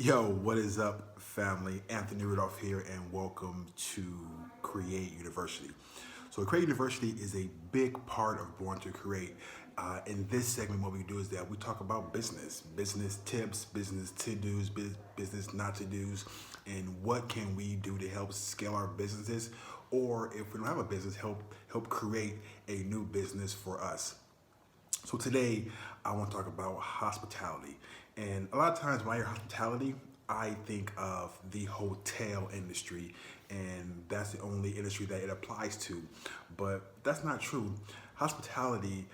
Yo, what is up, family? Anthony Rudolph here, and welcome to Create University. So, Create University is a big part of Born to Create. In this segment, what we do is that we talk about business tips, business to dos, business not to dos, and what can we do to help scale our businesses, or if we don't have a business, help create a new business for us. So today, I want to talk about hospitality. And a lot of times when I hear hospitality, I think of the hotel industry, and that's the only industry that it applies to. But that's not true. Hospitality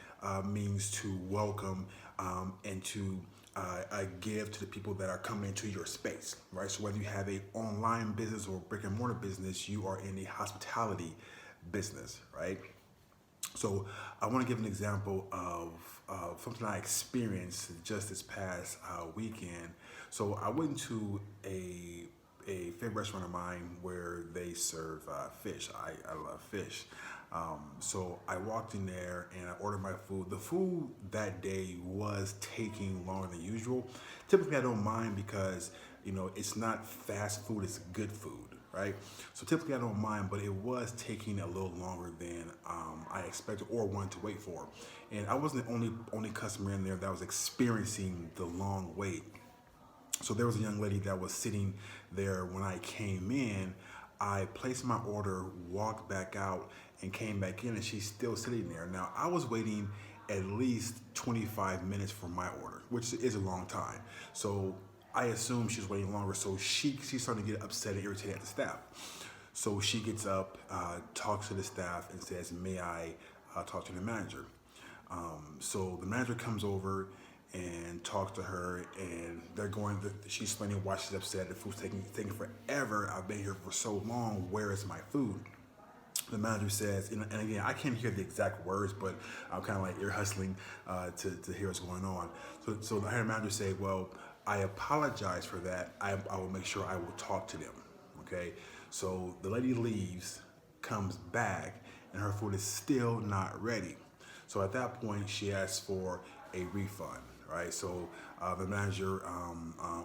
means to welcome and to give to the people that are coming into your space, right? So whether you have a online business or brick and mortar business, you are in a hospitality business, right? So I want to give an example of something I experienced just this past weekend. So I went to a favorite restaurant of mine where they serve fish. I love fish. So I walked in there and I ordered my food. The food that day was taking longer than usual. Typically I don't mind because it's not fast food, it's good food, right? So typically I don't mind, but it was taking a little longer than I expected or wanted to wait for. And I wasn't the only customer in there that was experiencing the long wait. So there was a young lady that was sitting there when I came in. I placed my order, walked back out, and came back in, and she's still sitting there. Now, I was waiting at least 25 minutes for my order, which is a long time. So I assumed she was waiting longer, so she's starting to get upset and irritated at the staff. So she gets up, talks to the staff, and says, "May I talk to the manager?" So the manager comes over and talks to her, and she's explaining why she's upset. The food's taking forever. I've been here for so long. Where is my food? The manager says, and again, I can't hear the exact words, but I'm kind of like ear hustling to hear what's going on. So the hiring manager said, "Well, I apologize for that. I will make sure I will talk to them." Okay. So the lady leaves, comes back, and her food is still not ready. So at that point, she asks for a refund, right? So the manager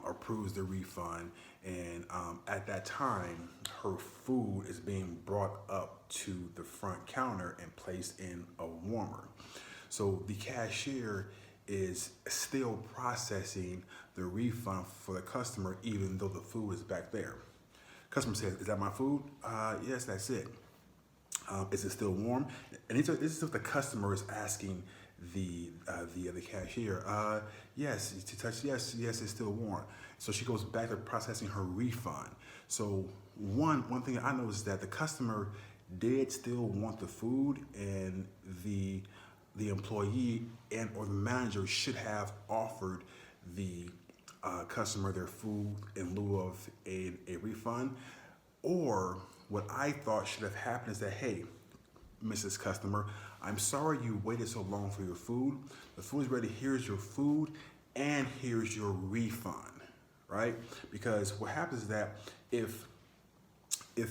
approves the refund, and at that time, her food is being brought up to the front counter and placed in a warmer. So the cashier is still processing the refund for the customer, even though the food is back there. Customer says, "Is that my food?" Yes, that's it. Is it still warm? And this is if the customer is asking the cashier. Yes, to touch. Yes, it's still warm. So she goes back to processing her refund. So one thing I noticed is that the customer did still want the food, and the employee and or the manager should have offered the customer their food in lieu of a refund. Or what I thought should have happened is that, "Hey, Mrs. Customer, I'm sorry you waited so long for your food. The food is ready. Here's your food, and here's your refund," right? Because what happens is that if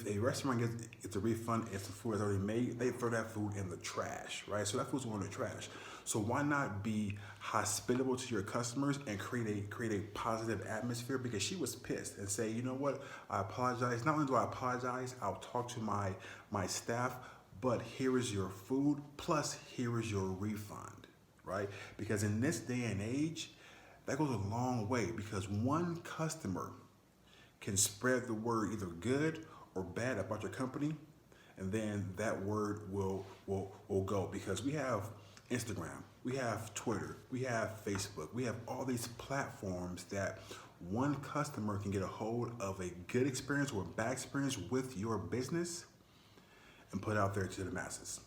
a restaurant gets a refund, if the food is already made, they throw that food in the trash, right? So that food's going in the trash. So why not be hospitable to your customers and create a positive atmosphere? Because she was pissed and say, "You know what? I apologize. Not only do I apologize, I'll talk to my staff, but here is your food, plus here is your refund," right? Because in this day and age, that goes a long way, because one customer can spread the word either good or bad about your company, and then that word will go. Because we have Instagram, we have Twitter, we have Facebook, we have all these platforms that one customer can get a hold of a good experience or a bad experience with your business and put out there to the masses.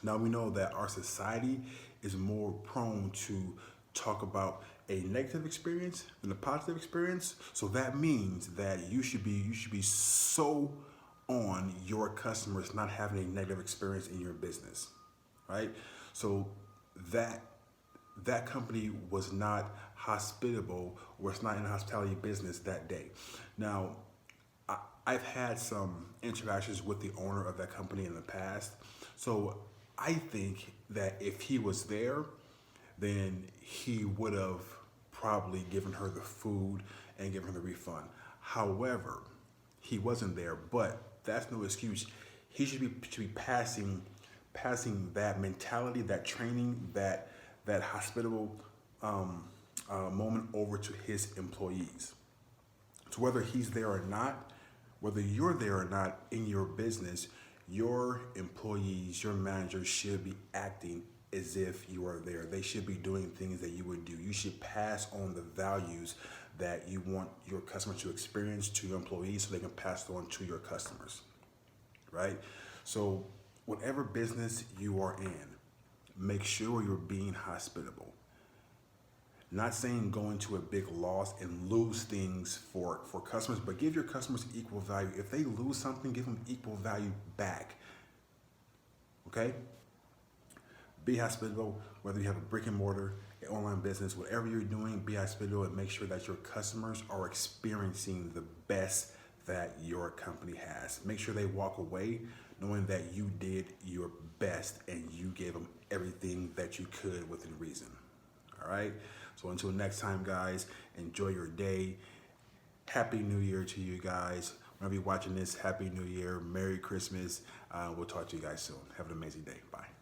Now we know that our society is more prone to talk about a negative experience than a positive experience. So that means that you should be so on your customers not having a negative experience in your business, right? So that company was not hospitable, or it's not in the hospitality business that day. Now, I've had some interactions with the owner of that company in the past. So I think that if he was there, then he would have probably given her the food and give him the refund. However, he wasn't there, but that's no excuse. He should be passing that mentality, that training, that hospitable moment over to his employees. So whether he's there or not, whether you're there or not in your business, your employees, your managers should be acting as if you are there. They should be doing things that you would do. You should pass on the values that you want your customers to experience to your employees so they can pass it on to your customers, right? So whatever business you are in, make sure you're being hospitable. Not saying go into a big loss and lose things for customers, but give your customers equal value. If they lose something, give them equal value back. Okay? Be hospitable, whether you have a brick and mortar, an online business, whatever you're doing, be hospitable and make sure that your customers are experiencing the best that your company has. Make sure they walk away knowing that you did your best and you gave them everything that you could within reason. All right? So until next time, guys, enjoy your day. Happy New Year to you guys. Whenever you're watching this, Happy New Year, Merry Christmas. We'll talk to you guys soon. Have an amazing day. Bye.